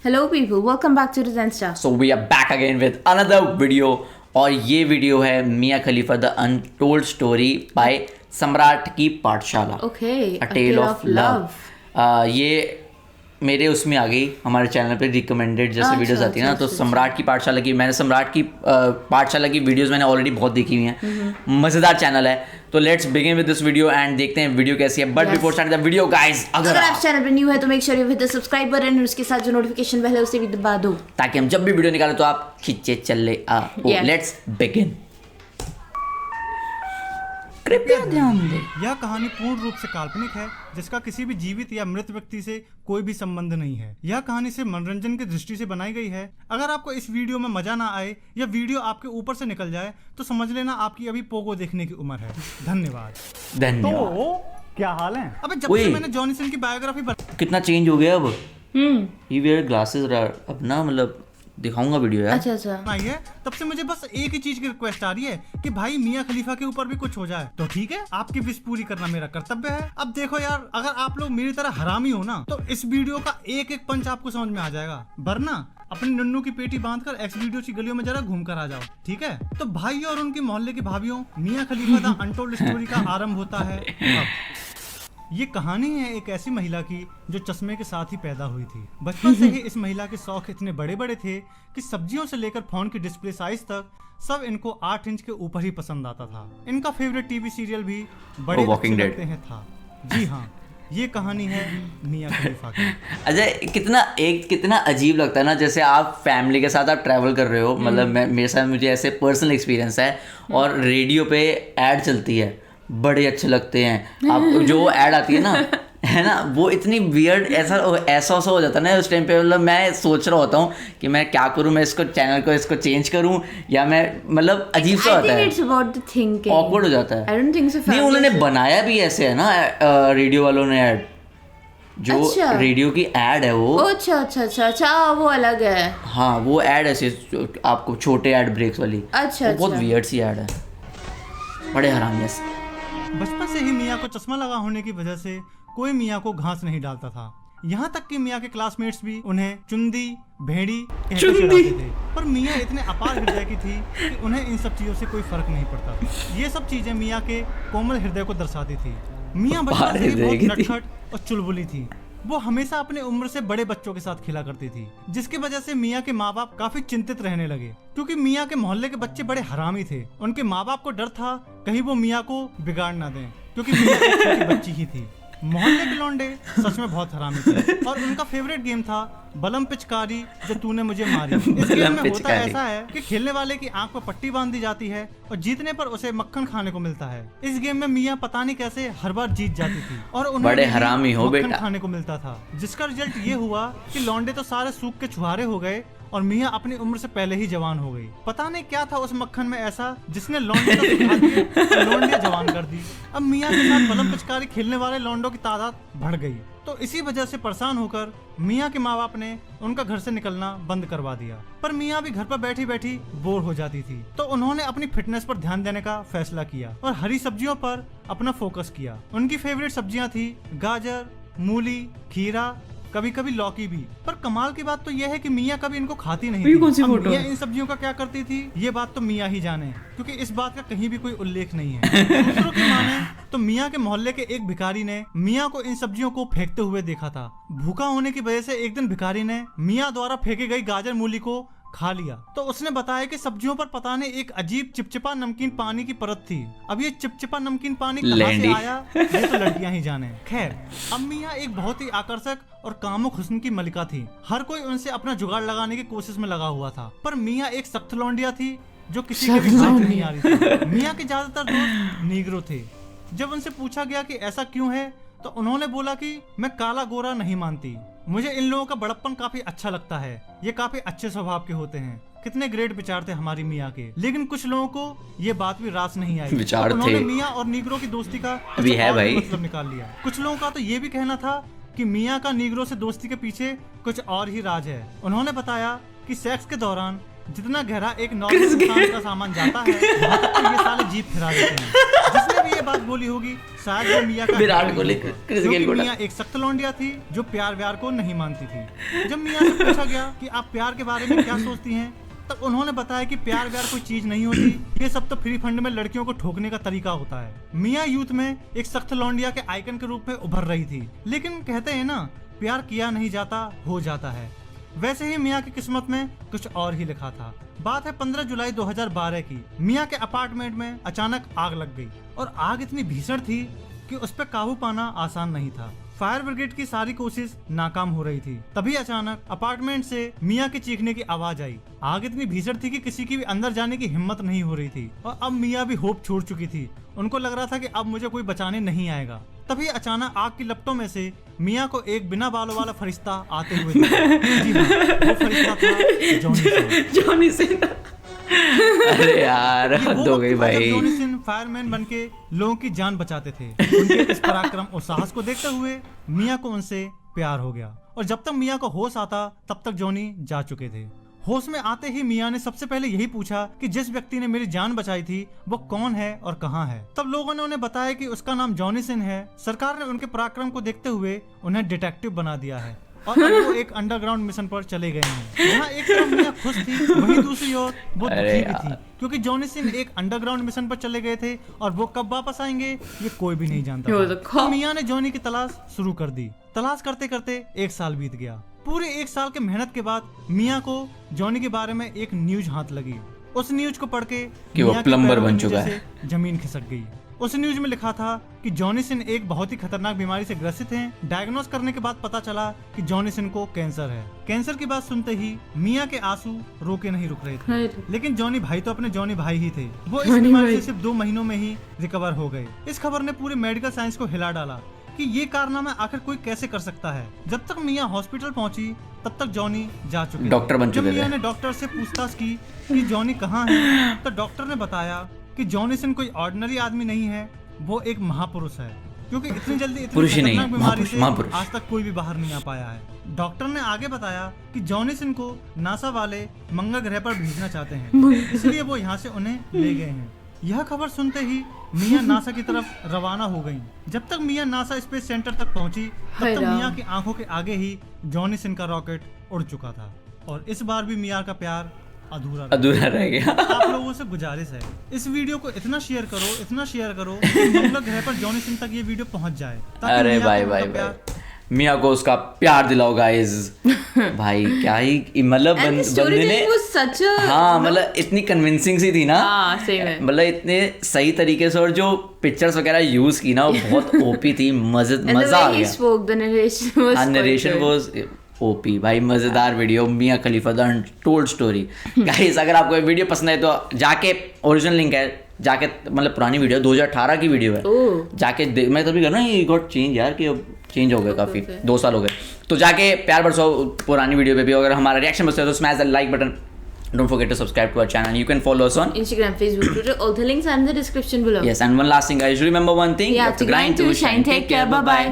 Hello people, welcome back to the Zensta. So we are back again with another video और ये video है मियाँ खलीफा the untold story by सम्राट की पाठशाला। Okay, A Tale of Love। ये मेरे उसमें आ गई हमारे चैनल पे रिकमेंडेड जैसे वीडियोस आती है ना, तो सम्राट की पाठशाला की मैंने सम्राट की पाठशाला की वीडियोस मैंने ऑलरेडी बहुत देखी हुई हैं। मज़ेदार चैनल है, तो let's begin with this video and देखते हैं वीडियो कैसी है। But before starting the video guys, अगर आप चैनल पे न्यू है तो make sure you hit the subscribe button और उसके साथ जो नोटिफिकेशन बेल है उसे भी दबा दो ताकि हम जब भी वीडियो निकालें तो आप खींचे चले आओ। Let's begin. कृपया ध्यान दें, यह कहानी पूर्ण रूप से काल्पनिक है, जिसका किसी भी जीवित या मृत व्यक्ति से कोई भी संबंध नहीं है। यह कहानी सिर्फ मनोरंजन की दृष्टि से बनाई गई है। अगर आपको इस वीडियो में मजा ना आए या वीडियो आपके ऊपर से निकल जाए तो समझ लेना आपकी अभी पोगो देखने की उम्र है। धन्यवाद। तो क्या हाल है? अबे जब से मैंने जॉनी सिन की बायोग्राफी कितना चेंज हो गया अब। ये वेयर ग्लासेस अब ना, मतलब दिखाऊंगा वीडियो यार। अच्छा आई है, तब से मुझे बस एक ही चीज की रिक्वेस्ट आ रही है कि भाई मियाँ खलीफा के ऊपर भी कुछ हो जाए तो ठीक है, आपकी विश पूरी करना मेरा कर्तव्य है। अब देखो यार, अगर आप लोग मेरी तरह हरामी हो ना तो इस वीडियो का एक एक पंच आपको समझ में आ जाएगा, वरना अपनी नन्नू की पेटी बांधकर एक्स वीडियो की गलियों में जरा घूम कर आ जाओ, ठीक है? तो भाई और उनके मोहल्ले की भाभीियों, मियाँ खलीफा द अनटोल्ड स्टोरी का आरंभ होता है अब। ये कहानी है एक ऐसी महिला की जो चश्मे के साथ ही पैदा हुई थी। बचपन से ही इस महिला के शौक इतने बड़े बड़े थे कि सब्जियों से लेकर फोन की डिस्प्ले साइज तक सब इनको 8 इंच के ऊपर ही पसंद आता था। इनका फेवरेट टीवी सीरियल भी बड़े अच्छे लगते हैं था। जी हाँ, ये कहानी है मियाँ खलीफा की। अच्छा, कितना अजीब लगता है ना, जैसे आप फैमिली के साथ आप ट्रैवल कर रहे हो, मतलब मेरे साथ मुझे ऐसे पर्सनल एक्सपीरियंस है, और रेडियो पे ऐड चलती है, बड़े अच्छे लगते हैं। आप जो ऐड आती है ना, है ना, वो इतनी वियर्ड ऐसा हो जाता है ना उस टाइम पे। मतलब मैं सोच रहा होता हूँ कि मैं क्या करूँ, मैं इसको चैनल को इसको चेंज करूँ या मैं, मतलब अजीब सा होता है, ऑकवर्ड हो जाता है। नहीं, उन्होंने बनाया भी ऐसे है ना, रेडियो वालों ने ऐड, जो रेडियो की ऐड है वो। अच्छा, वो अलग है। हाँ, वो ऐड ऐसे आपको छोटे ऐड ब्रेक्स वाली। अच्छा, बहुत वियर्ड सी ऐड है, बड़े हरामी से। बचपन से ही मियाँ को चश्मा लगा होने की वजह से कोई मियाँ को घास नहीं डालता था। यहाँ तक कि मियाँ के क्लासमेट्स भी उन्हें चुंदी, भेड़ी कहकर चिढ़ाते थे। पर मियाँ इतने अपार हृदय की थी कि उन्हें इन सब चीजों से कोई फर्क नहीं पड़ता था। ये सब चीजें मियाँ के कोमल हृदय को दर्शाती थी। मियाँ बचपन से ही बहुत नटखट और चुलबुली थी। वो हमेशा अपने उम्र से बड़े बच्चों के साथ खेला करती थी, जिसकी वजह से मियाँ के माँ बाप काफी चिंतित रहने लगे, क्योंकि मियाँ के मोहल्ले के बच्चे बड़े हरामी थे। उनके माँ बाप को डर था कहीं वो मियाँ को बिगाड़ ना दें, क्योंकि मियाँ एक छोटी बच्ची ही थी। मोहल्ले के लौंडे सच में बहुत हरामी थे और उनका फेवरेट गेम था बलम पिचकारी जो तूने मुझे मारी। इस गेम में होता ऐसा है कि खेलने वाले की आंख पर पट्टी बांध दी जाती है और जीतने पर उसे मक्खन खाने को मिलता है। इस गेम में मियाँ पता नहीं कैसे हर बार जीत जाती थी और उन्हें बड़े हरामी हो मक्खन खाने को मिलता था, जिसका रिजल्ट ये हुआ कि लौंडे तो सारे सूख के छुहारे हो गए और मियाँ अपनी उम्र से पहले ही जवान हो गई। पता नहीं क्या था उस मक्खन में ऐसा जिसने लौंडे को सुखा दिए और लौंडियाँ जवान कर दी। अब मियाँ के साथ बलम पिचकारी खेलने वाले लौंडों की तादाद बढ़ गई, तो इसी वजह से परेशान होकर मियाँ के माँ बाप ने उनका घर से निकलना बंद करवा दिया। पर मियाँ भी घर पर बैठी बैठी बोर हो जाती थी, तो उन्होंने अपनी फिटनेस पर ध्यान देने का फैसला किया और हरी सब्जियों पर अपना फोकस किया। उनकी फेवरेट सब्जियाँ थी गाजर, मूली, खीरा, कभी कभी लौकी भी। पर कमाल की बात तो यह है कि मियाँ कभी इनको खाती नहीं थी। मियाँ इन सब्जियों का क्या करती थी ये बात तो मियाँ ही जाने, क्योंकि इस बात का कहीं भी कोई उल्लेख नहीं है। दूसरों की माने तो मियाँ के मोहल्ले के एक भिखारी ने मियाँ को इन सब्जियों को फेंकते हुए देखा था। भूखा होने की वजह से एक दिन भिखारी ने मियाँ द्वारा फेंकी गई गाजर मूली को खा लिया, तो उसने बताया कि सब्जियों पर पता नहीं एक अजीब चिपचिपा नमकीन पानी की परत थी। अब ये चिपचिपा नमकीन पानी कहाँ से आया ये तो लड़कियां ही जाने। खैर, अब मियाँ एक बहुत ही आकर्षक और कामुक हुस्न की मलिका थी। हर कोई उनसे अपना जुगाड़ लगाने की कोशिश में लगा हुआ था, पर मियाँ एक सख्त लौंडिया थी जो किसी के भी हाथ नहीं आ रही थी। मियाँ के ज्यादातर दोस्त नीग्रो थे। जब उनसे पूछा गया कि ऐसा क्यों है, तो उन्होंने बोला कि मैं काला गोरा नहीं मानती, मुझे इन लोगों का बड़प्पन काफी अच्छा लगता है, ये काफी अच्छे स्वभाव के होते हैं। कितने ग्रेट विचार थे हमारी मियाँ के। लेकिन कुछ लोगों को ये बात भी रास नहीं आई। विचार तो उन्होंने मियाँ और नीग्रो की दोस्ती का अभी है भाई मतलब निकाल लिया। कुछ लोगों का तो ये भी कहना था कि मियाँ का नीग्रो से दोस्ती के पीछे कुछ और ही राज है। उन्होंने बताया कि सेक्स के दौरान जितना गहरा एक नॉर्मल इंसान का सामान जाता है, वहाँ तक तो ये साले जीप फिरा देते हैं। जिसने भी ये बात बोली होगी शायद वो मियाँ का विराट कोहली, होगा, क्रिस क्योंकि गेल को मियाँ एक सख्त लौंडिया थी जो प्यार व्यार को नहीं मानती थी। जब मियाँ से पूछा गया कि आप प्यार के बारे में क्या सोचती हैं, तब उन्होंने बताया कि प्यार व्यार कोई चीज नहीं होती, ये सब तो फ्री फंड में लड़कियों को ठोकने का तरीका होता है। मियाँ यूथ में एक सख्त लौंडिया के आइकन के रूप में उभर रही थी, लेकिन कहते हैं ना, प्यार किया नहीं जाता, हो जाता है। वैसे ही मियाँ की किस्मत में कुछ और ही लिखा था। बात है 15 जुलाई 2012 की। मियाँ के अपार्टमेंट में अचानक आग लग गई और आग इतनी भीषण थी कि उस पर काबू पाना आसान नहीं था। फायर ब्रिगेड की सारी कोशिश नाकाम हो रही थी। तभी अचानक अपार्टमेंट से मियाँ के चीखने की आवाज आई। आग इतनी भीषण थी कि किसी की भी अंदर जाने की हिम्मत नहीं हो रही थी और अब मियाँ भी होप छोड़ चुकी थी। उनको लग रहा था कि अब मुझे कोई बचाने नहीं आएगा। तभी अचानक आग की लपटों में से मियाँ को एक बिना बालों वाला फरिश्ता आते हुए दिखा। जी हाँ, वो फरिश्ता था जॉनी सिंह। अरे यार हद हो गई भाई। जॉनी सिंह फायरमैन बनके लोगों की जान बचाते थे। उनके इस पराक्रम और साहस को देखते हुए मियाँ को उनसे प्यार हो गया और जब तक मियाँ को होश आता तब तक जॉनी जा चुके थे। होश में आते ही मियाँ ने सबसे पहले यही पूछा कि जिस व्यक्ति ने मेरी जान बचाई थी वो कौन है और कहाँ है। तब लोगों ने उन्हें बताया कि उसका नाम जॉनी सिंह है। सरकार ने उनके पराक्रम को देखते हुए उन्हें डिटेक्टिव बना दिया है और अब वो एक अंडरग्राउंड मिशन पर चले गए हैं। जहाँ एक तरफ मियाँ खुश थी, वहीं दूसरी ओर वो दुखी भी थी, क्योंकि जॉनी सिंह एक अंडरग्राउंड मिशन पर चले गए थे और वो कब वापस आएंगे ये कोई भी नहीं जानता था। तो मियाँ ने जॉनी की तलाश शुरू कर दी। तलाश करते करते 1 साल बीत गया। पूरे 1 साल के मेहनत के बाद मियाँ को जॉनी के बारे में एक न्यूज हाथ लगी। उस न्यूज को पढ़ के कि वो प्लम्बर बन चुका है। जमीन खिसक गई। उस न्यूज में लिखा था कि जॉनी सिंह एक बहुत ही खतरनाक बीमारी से ग्रसित हैं। डायग्नोस करने के बाद पता चला कि जॉनी सिंह को कैंसर है। कैंसर की बात सुनते ही मियाँ के आंसू रोके नहीं रुक रहे थे। लेकिन जॉनी भाई तो अपने जॉनी भाई ही थे। वो इस बीमारी से सिर्फ 2 महीनों में ही रिकवर हो गए। इस खबर ने पूरे मेडिकल साइंस को हिला डाला कि ये कारनामा आखिर कोई कैसे कर सकता है। जब तक मियाँ हॉस्पिटल पहुंची तब तक जॉनी जा चुके डॉक्टर बन चुके थे। मियाँ ने डॉक्टर से पूछताछ की कि जॉनी कहाँ है, तो डॉक्टर ने बताया कि जॉनी सिंह कोई ऑर्डिनरी आदमी नहीं है, वो एक महापुरुष है, क्योंकि इतनी जल्दी इतनी खतरनाक बीमारी से आज तक कोई भी बाहर नहीं आ पाया है। डॉक्टर ने आगे बताया कि जॉनी सिंह को नासा वाले मंगल ग्रह पर भेजना चाहते हैं, इसलिए वो यहाँ से उन्हें ले गए हैं। यह खबर सुनते ही मियाँ नासा की तरफ रवाना हो गई। जब तक मियाँ नासा स्पेस सेंटर तक पहुंची तब तक मियाँ की आंखों के आगे ही जॉनी सिंह का रॉकेट उड़ चुका था और इस बार भी मियाँ का प्यार अधूरा रह गया। आप लोगों से गुजारिश है, इस वीडियो को इतना शेयर करो कि मंगल ग्रह पर जॉनी सिंह तक ये वीडियो पहुंच जाए। अरे भाई मियाँ को उसका प्यार दिलाओ गाइस। भाई क्या ही मतलब बंदे ने हाँ मतलब इतनी कन्विंसिंग सी थी ना, मतलब इतने सही तरीके से, और जो पिक्चर्स वगैरह यूज की ना वो बहुत ओपी थी। मजा आ गया। नरेशन वाज ओपी भाई, मजेदार वीडियो। मियाँ खलीफा द अनटोल्ड स्टोरी। गाइस अगर आपको ये वीडियो पसंद है तो जाके ओरिजिनल लिंक है, जाके मतलब पुरानी वीडियो 2018 की वीडियो है, जाके मैं तभी कर रहा हूँ ये गॉट चेंज यार, कि अब चेंज हो गए काफी, 2 साल हो गए, तो जाके प्यार बरसाओ पुरानी वीडियो पे भी। अगर हमारा रिएक्शन पसंद है तो smash the like button. Don't forget to subscribe to our channel. You can follow us on Instagram, Facebook, Twitter. All the links are in the description below. Yes, and one last thing, guys. Remember one thing. You have to grind to shine. Take care. Bye bye.